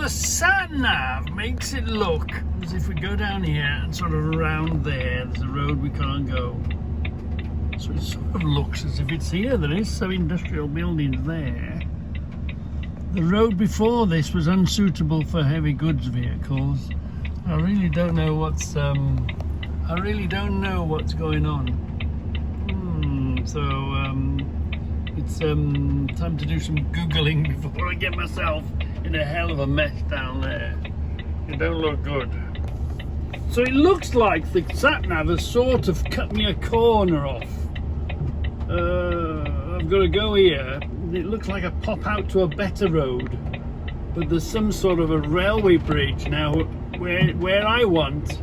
the sat-nav makes it look as if we go down here and sort of around there's a road we can't go. So it sort of looks as if it's here. There is some industrial buildings there. The road before this was unsuitable for heavy goods vehicles. I really don't know what's going on. It's time to do some Googling before I get myself in a hell of a mess down there. It don't look good. So it looks like the sat-nav has sort of cut me a corner off. I've got to go here. It looks like I pop out to a better road, but there's some sort of a railway bridge now. Where I want,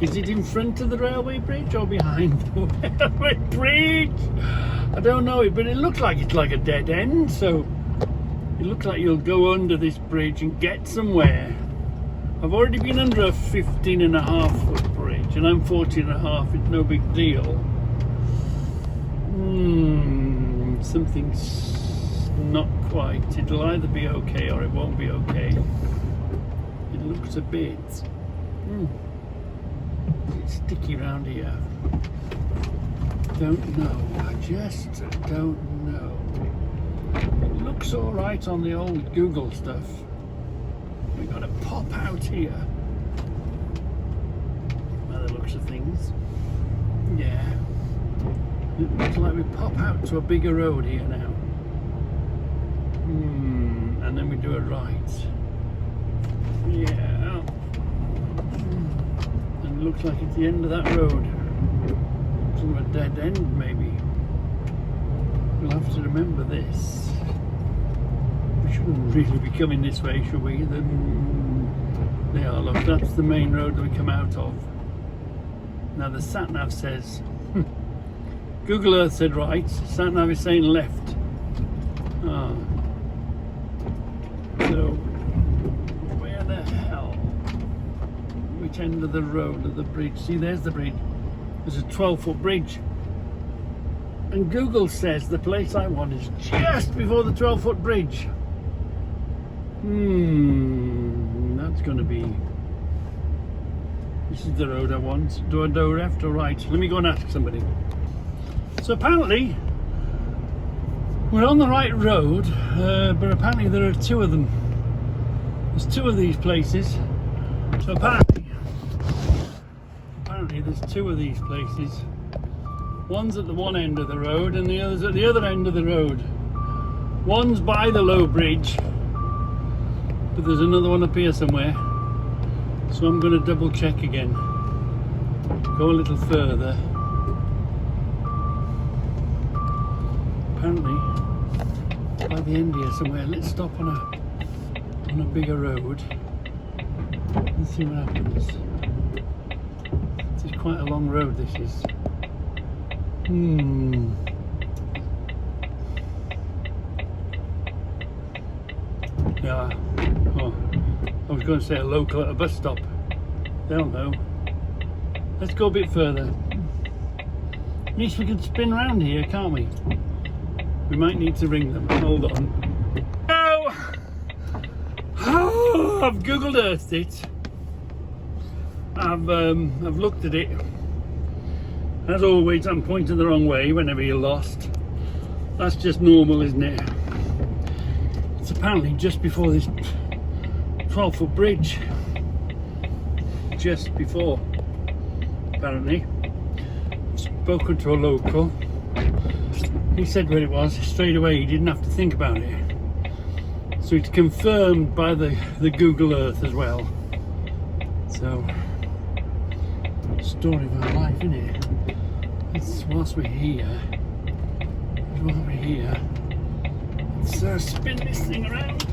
is it in front of the railway bridge or behind the railway bridge? I don't know, but it looks like it's like a dead end, so it looks like you'll go under this bridge and get somewhere. I've already been under a 15.5-foot bridge, and I'm 14.5, it's no big deal. Something's not quite. It'll either be okay or it won't be okay. It looks a bit sticky around here. Don't know. I just don't know. It looks all right on the old Google stuff. We got to pop out here. By the looks of things, yeah. It looks like we pop out to a bigger road here now. And then we do it right. Yeah. And it looks like it's the end of that road. Sort of a dead end, maybe. We'll have to remember this. We shouldn't really be coming this way, should we? They are, look, that's the main road that we come out of. Now the sat-nav says, Google Earth said right, sat-nav is saying left. So, where the hell? Which end of the road, of the bridge? See, there's the bridge. There's a 12-foot bridge. And Google says the place I want is just before the 12-foot bridge. That's going to be... This is the road I want. Do I go left or right? Let me go and ask somebody. So apparently, we're on the right road, but apparently there are two of them. There's two of these places. So apparently there's two of these places. One's at the one end of the road and the other's at the other end of the road. One's by the low bridge, but there's another one up here somewhere. So I'm going to double check again. Go a little further. Apparently, by the end here somewhere, let's stop on a bigger road and see what happens. This is quite a long road, this is. Yeah. Oh, I was going to say a local at a bus stop. They'll know. Let's go a bit further. At least we can spin around here, can't we? We might need to ring them. Hold on. Oh, I've Googled Earthed it. I've looked at it. As always, I'm pointing the wrong way whenever you're lost. That's just normal, isn't it? It's apparently just before this 12-foot bridge. Just before, apparently. I've spoken to a local. He said where it was straight away. He didn't have to think about it. So it's confirmed by the Google Earth as well. So, story of our life, isn't it? It's whilst we're here. Let's spin this thing around.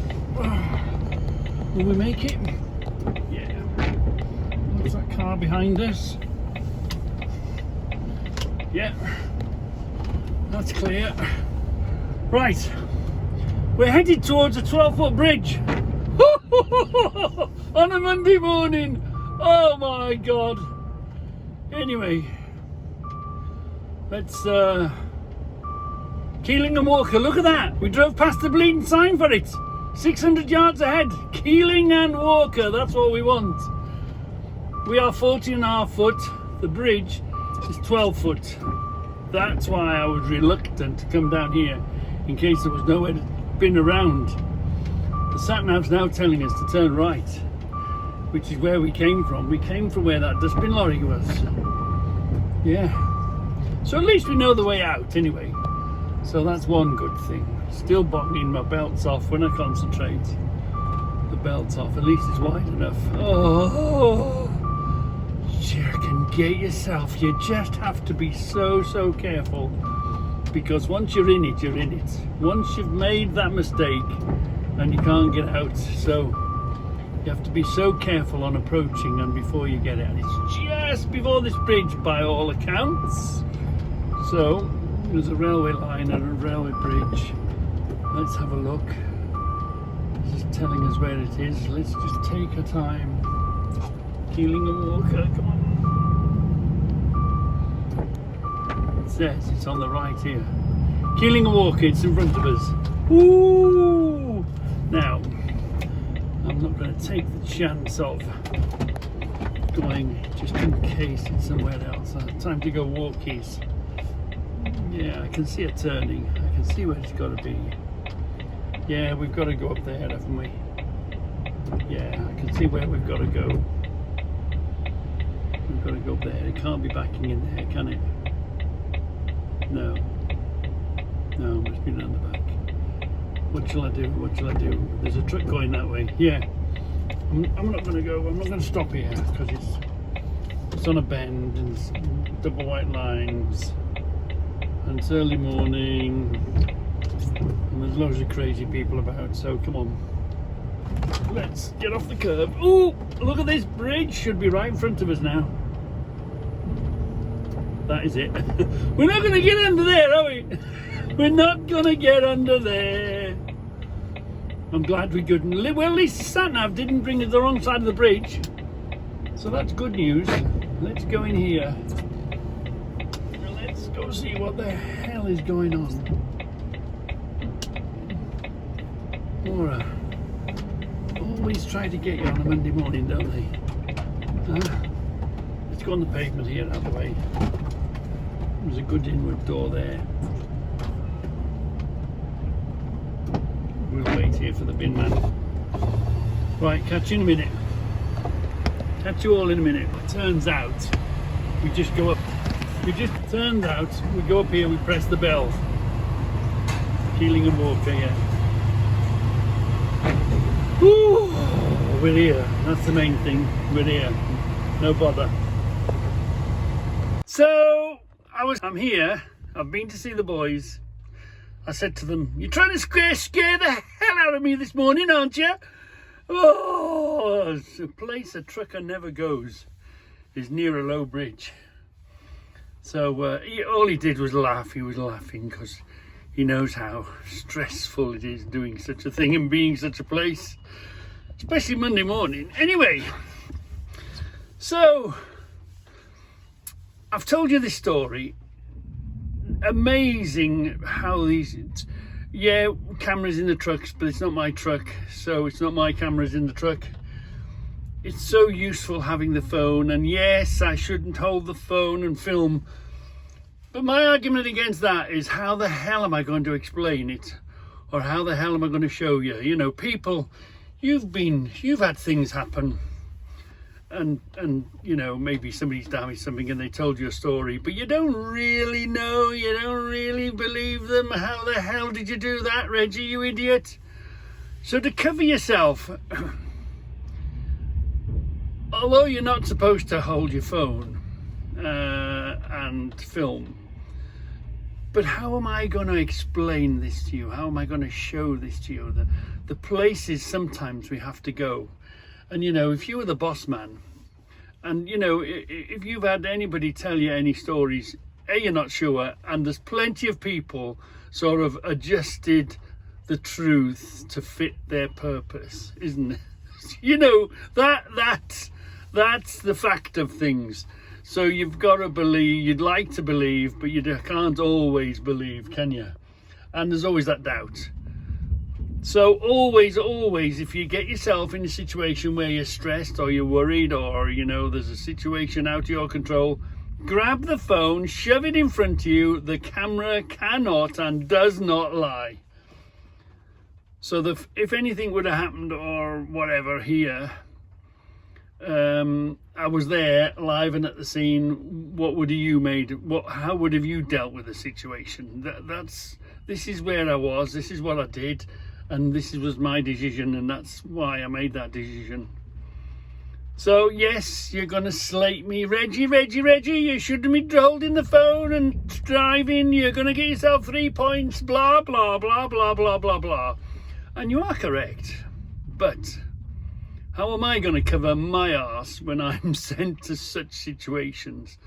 Will we make it? Yeah. What's that car behind us? Yeah. That's clear. Right. We're headed towards a 12-foot bridge. On a Monday morning. Oh my God. Anyway. Let's Keeling and Walker, look at that. We drove past the bleeding sign for it. 600 yards ahead, Keeling and Walker, that's what we want. We are 14.5 foot, the bridge is 12 foot. That's why I was reluctant to come down here, in case there was nowhere to spin around. The sat-nav's now telling us to turn right, which is where we came from. We came from where that dustbin lorry was. Yeah. So at least we know the way out anyway. So that's one good thing. Still bottoming my belts off when I concentrate. The belts off, at least it's wide enough. Oh, you can get yourself. You just have to be so careful. Because once you're in it, you're in it. Once you've made that mistake, and you can't get out. So you have to be so careful on approaching and before you get out. It's just before this bridge by all accounts. So there's a railway line and a railway bridge. Let's have a look. This is telling us where it is. Let's just take our time. Keeling and Walker, come on. It says it's on the right here. Keeling and Walker, it's in front of us. Ooh! Now, I'm not going to take the chance of going just in case it's somewhere else. Time to go walkies. Yeah, I can see it turning. I can see where it's got to be. Yeah, we've got to go up there, haven't we? Yeah, I can see where we've got to go. We've got to go up there. It can't be backing in there, can it? No. No, it must be down the back. What shall I do? What shall I do? There's a truck going that way. Yeah. I'm not going to go. I'm not going to stop here because it's on a bend and it's double white lines. And it's early morning. And there's loads of crazy people about. So come on. Let's get off the curb. Ooh, look at this bridge. Should be right in front of us now. That is it. We're not going to get under there, are we? We're not going to get under there. I'm glad we couldn't. Well, at least the sat-nav didn't bring us the wrong side of the bridge. So that's good news. Let's go in here. Let's go see what the hell is going on. Laura, always try to get you on a Monday morning, don't they? Let's go on the pavement here, out of the way. There's a good inward door there. We'll wait here for the bin man. Right, catch you in a minute. Catch you all in a minute. It turns out we just go up. We go up here, we press the bell. Keeling and Walker, yeah. Woo! We're here. That's the main thing. We're here. No bother. So I'm here. I've been to see the boys. I said to them, "You're trying to scare the hell out of me this morning, aren't you?" Oh, it's a place a trucker never goes is near a low bridge. So all he did was laugh. He was laughing because he knows how stressful it is doing such a thing and being such a place, especially Monday morning. Anyway, so I've told you this story. Amazing how these, yeah, cameras in the trucks, but it's not my truck, so it's not my cameras in the truck. It's so useful having the phone, and yes, I shouldn't hold the phone and film, but my argument against that is how the hell am I going to explain it, or how the hell am I going to show you? You know, people, you've had things happen, and you know, maybe somebody's damaged something and they told you a story, but you don't really know, you don't really believe them. How the hell did you do that, Reggie, you idiot? So to cover yourself, although you're not supposed to hold your phone and film, but how am I going to explain this to you? How am I going to show this to you? The places sometimes we have to go. And, you know, if you were the boss man, and, you know, if you've had anybody tell you any stories, A, you're not sure, and there's plenty of people sort of adjusted the truth to fit their purpose, isn't it? You know, that's the fact of things. So you've got to believe, you'd like to believe, but you can't always believe, can you? And there's always that doubt. So always, if you get yourself in a situation where you're stressed or you're worried, or you know there's a situation out of your control, grab the phone, shove it in front of you. The camera cannot and does not lie. So if anything would have happened or whatever here, I was there live and at the scene. What would have you made? How would have you dealt with the situation? This is where I was. This is what I did, and this was my decision, and that's why I made that decision. So yes, you're gonna slate me, Reggie. You shouldn't be holding the phone and driving. You're gonna get yourself 3 points. Blah blah blah blah blah blah blah. And you are correct, but how am I going to cover my arse when I'm sent to such situations?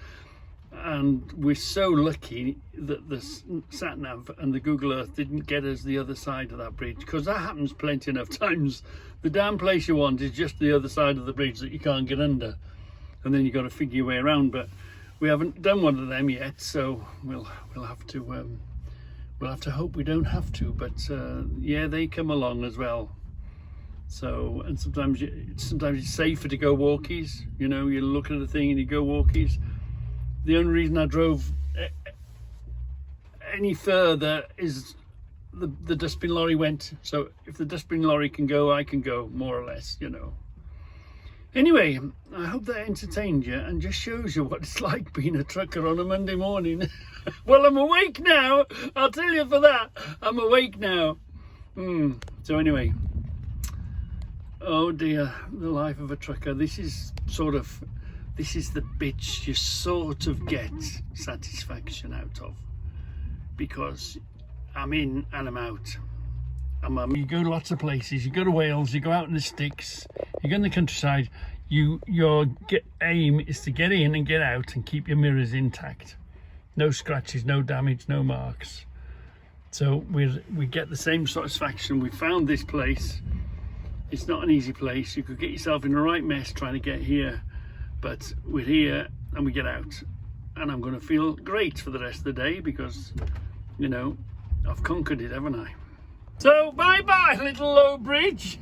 And we're so lucky that the sat-nav and the Google Earth didn't get us the other side of that bridge, because that happens plenty enough times. The damn place you want is just the other side of the bridge that you can't get under, and then you've got to figure your way around. But we haven't done one of them yet, so we'll have to hope we don't have to. But yeah, they come along as well. So, and sometimes it's safer to go walkies. You know, you look at the thing and you go walkies. The only reason I drove any further is the dustbin lorry went. So if the dustbin lorry can go, I can go, more or less, you know. Anyway, I hope that entertained you and just shows you what it's like being a trucker on a Monday morning. Well, I'm awake now. I'll tell you for that. I'm awake now. So anyway. Oh dear, the life of a trucker. This is the bitch you sort of get satisfaction out of, because I'm in and I'm out. You go to lots of places. You go to Wales, you go out in the sticks, you go in the countryside. Your aim is to get in and get out and keep your mirrors intact. No scratches, no damage, no marks. So we get the same satisfaction. We found this place. It's not an easy place. You could get yourself in the right mess trying to get here, but we're here and we get out, and I'm going to feel great for the rest of the day because, you know, I've conquered it, haven't I? So bye little low bridge.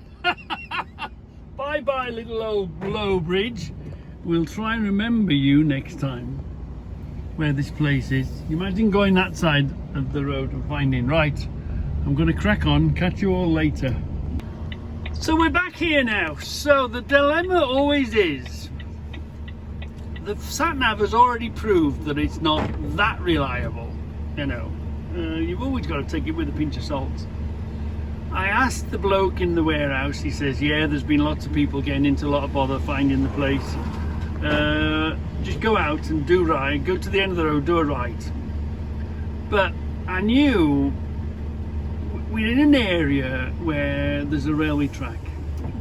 Bye little old low bridge. We'll try and remember you next time where this place is. Imagine going that side of the road and finding, right, I'm going to crack on, catch you all later. So we're back here now. So the dilemma always is, the sat-nav has already proved that it's not that reliable, you know. You've always got to take it with a pinch of salt. I asked the bloke in the warehouse, he says, yeah, there's been lots of people getting into a lot of bother finding the place. Just go out and do right, go to the end of the road, do it right. But I knew we're in an area where there's a railway track.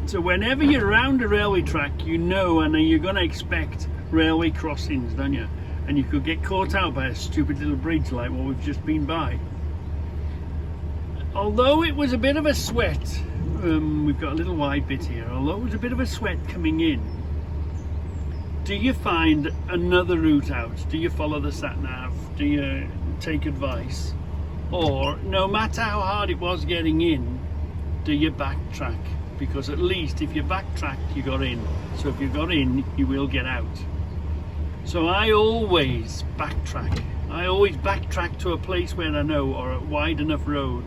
So whenever you're around a railway track, you know, and you're going to expect railway crossings, don't you? And you could get caught out by a stupid little bridge like what we've just been by. Although it was a bit of a sweat, we've got a little wide bit here, although it was a bit of a sweat coming in, do you find another route out? Do you follow the sat-nav? Do you take advice? Or, no matter how hard it was getting in, do you backtrack? Because at least if you backtrack, you got in. So if you got in, you will get out. So I always backtrack. I always backtrack to a place where I know, or a wide enough road.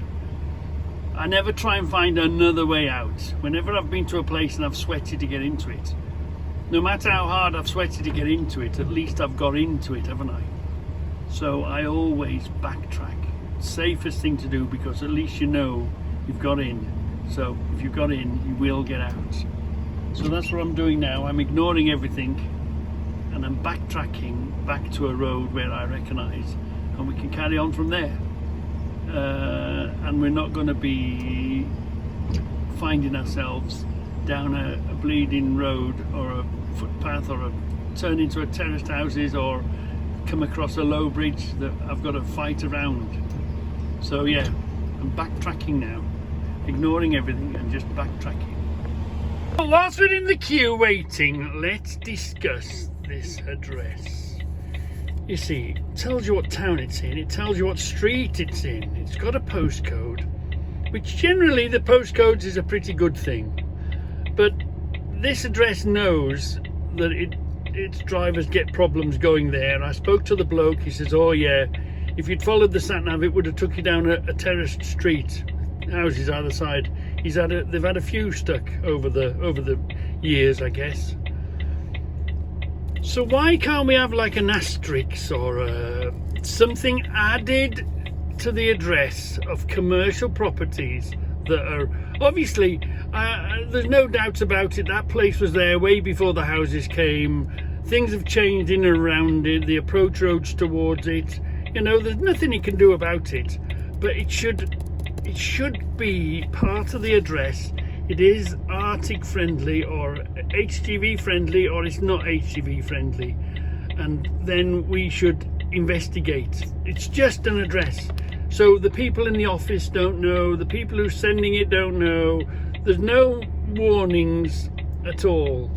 I never try and find another way out. Whenever I've been to a place and I've sweated to get into it, no matter how hard I've sweated to get into it, at least I've got into it, haven't I? So I always backtrack. Safest thing to do, because at least you know you've got in. So if you've got in, you will get out. So that's what I'm doing now. I'm ignoring everything and I'm backtracking back to a road where I recognise, and we can carry on from there. And we're not going to be finding ourselves down a bleeding road or a footpath, or turn into a terraced houses, or come across a low bridge that I've got to fight around. So yeah, I'm backtracking now, ignoring everything and just backtracking. But whilst we're in the queue waiting, let's discuss this address. You see, it tells you what town it's in, it tells you what street it's in, it's got a postcode, which generally the postcodes is a pretty good thing. But this address knows that its drivers get problems going there. I spoke to the bloke, he says, oh yeah, if you'd followed the sat-nav it would have took you down a terraced street, houses either side. They've had a few stuck over the years, I guess. So why can't we have like an asterisk or something added to the address of commercial properties that are obviously, there's no doubts about it, that place was there way before the houses came. Things have changed in and around it, the approach roads towards it, you know, there's nothing you can do about it, but it should be part of the address. It is Arctic friendly or HGV friendly, or it's not HGV friendly, and then we should investigate. It's just an address, so the people in the office don't know, the people who are sending it don't know, there's no warnings at all,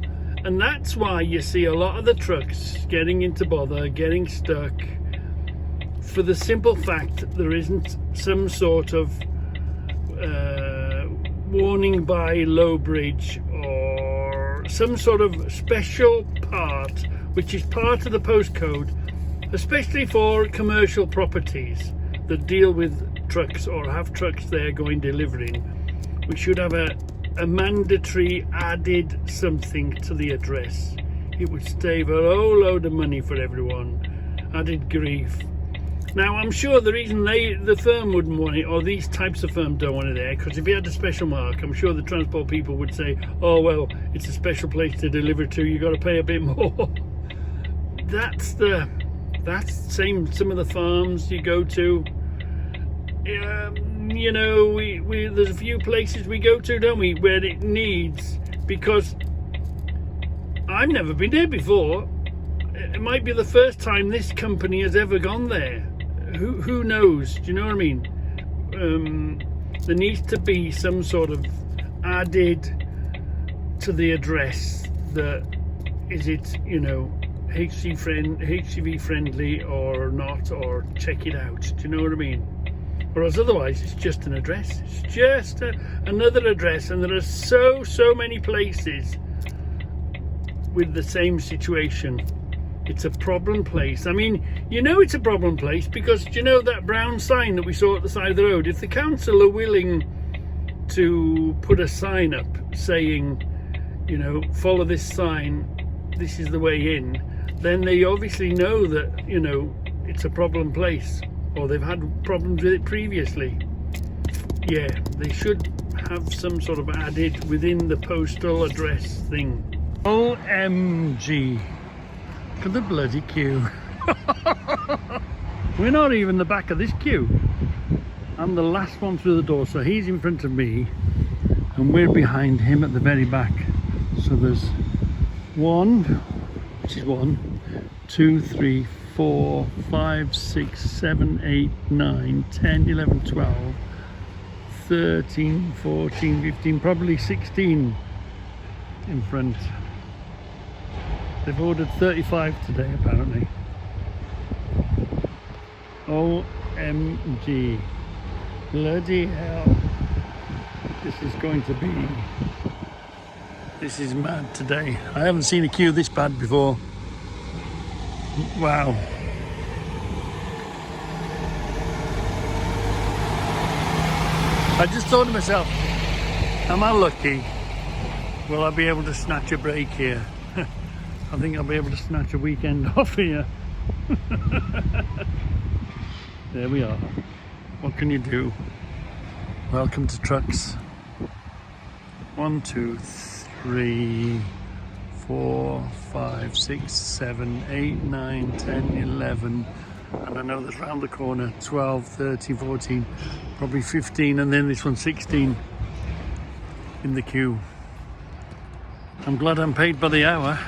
and that's why you see a lot of the trucks getting into bother, getting stuck, for the simple fact that there isn't some sort of warning by low bridge or some sort of special part which is part of the postcode, especially for commercial properties that deal with trucks or have trucks there going delivering. We should have a mandatory added something to the address. It would save a whole load of money for everyone, added grief. Now I'm sure the reason the firm wouldn't want it, or these types of firms don't want it there, because if you had a special mark, I'm sure the transport people would say, oh well, it's a special place to deliver to, you got to pay a bit more. That's same some of the farms you go to. You know, there's a few places we go to, don't we, where it needs, because I've never been there before. It might be the first time this company has ever gone there. Who knows? Do you know what I mean? There needs to be some sort of added to the address that is it, you know, HGV friendly or not, or check it out. Do you know what I mean? Whereas otherwise it's just an address. It's just another address, and there are so many places with the same situation. It's a problem place. I mean, you know it's a problem place because, you know, that brown sign that we saw at the side of the road, if the council are willing to put a sign up saying, you know, follow this sign, this is the way in, then they obviously know that, you know, it's a problem place, or they've had problems with it previously. Yeah, they should have some sort of added within the postal address thing. OMG. Look at the bloody queue. We're not even the back of this queue. I'm the last one through the door, so he's in front of me and we're behind him at the very back. So there's 1, 2, 3, 4, 5, 6, 7, 8, 9, 10, 11, 12, 13, 14, 15, probably 16 in front. They've ordered 35 today apparently. OMG. Bloody hell. This is mad today. I haven't seen a queue this bad before. Wow. I just thought to myself, am I lucky? Will I be able to snatch a break here? I think I'll be able to snatch a weekend off here. There we are. What can you do? Welcome to trucks. 1, 2, 3, 4, 5, 6, 7, 8, 9, 10, 11. And I know there's round the corner 12, 13, 14, probably 15, and then this one's 16 in the queue. I'm glad I'm paid by the hour.